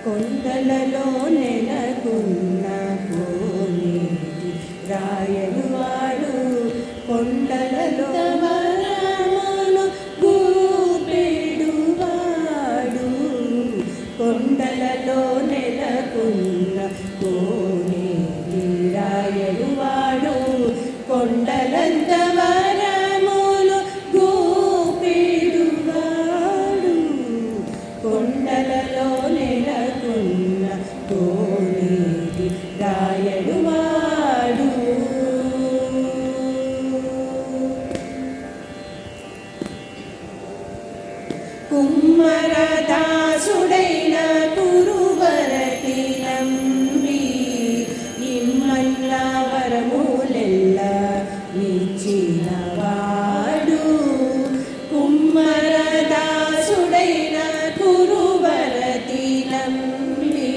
కొండలలో నెలకున్న కోనేటి రాయలువాడు కొండలలో వరములు గూపెడువాడు కొండలలో నెలకున్న కోనేటి రాయలువాడు కొండలంత వరములు గూపెడువాడు కొండలలో నెలకున్న కోనేటి రాయలువాడు కుమ్మరదాసుడైన కురువరటి నంబి ఇమ్మన్న వరములెల్ల నిచ్చినవాడు కుమ్మరదాసుడైన కురువరటి నంబి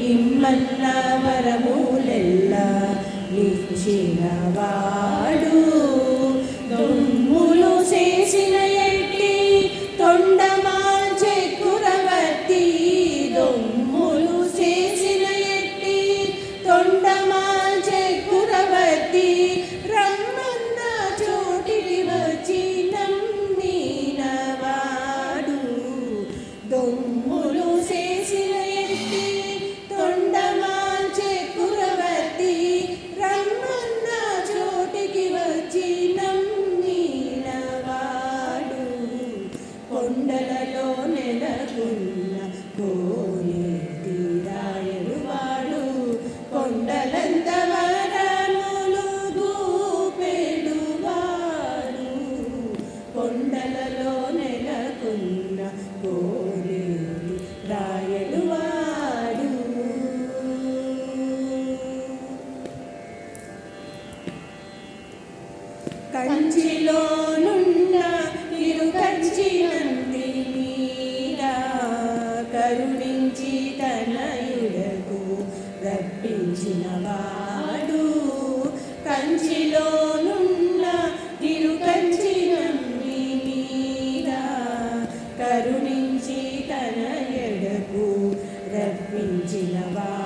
ఇమ్మన్న వరములెల్ల నిచ్చినవాడు దొమ్ములు చేసిన ఎట్టి తొండమాల్చె కురవతి దొమ్ములు చేసిన ఎట్టి తొండమాల్చె కురవతి రమ్మన్న చోటికి వచ్చి నమ్మినవాడు దొమ్ములు చేసిన ఎట్టి తొండమాల్చె కురవతి రమ్మన్న చోటికి వచ్చి కొండలలో నెలకున్న కోనేటి రాయలువాడు కొండలంత వరములు గూపెడువాడు కొండలలో నెలకున్న కోనేటి రాయలువాడు కంచిలోనున్న తిరుకంచి నంది మీద కరుణించి తనయుడకు రప్పించినవాడు కంచిలోనున్న తిరుకంచి నంది మీద కరుణించి తనయుడకు రప్పించినవాడు